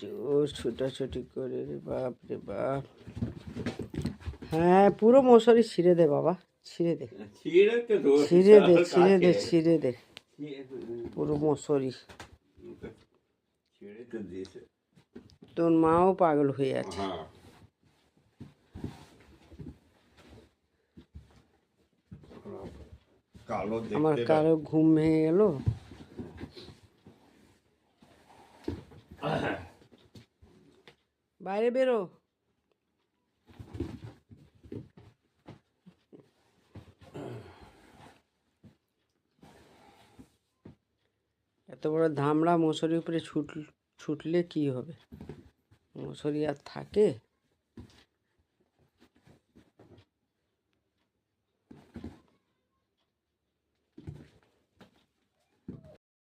জোর ছুটাছুটি করে রে বাপ রে বাপ। হ্যাঁ পুরো মশারি ছিঁড়ে দে বাবা, ছিঁড়ে দে, ছিঁড়ে দে, ছিঁড়ে দে, ছিঁড়ে দে পুরো মশারি। তোর মাও পাগল হয়ে আছে। আমার কারো ঘুম ভেঙে গেল। বাইরে বেরো। এত বড় ধামড়া মশারির উপরে ছুটলে কি হবে? মশারি আর থাকে?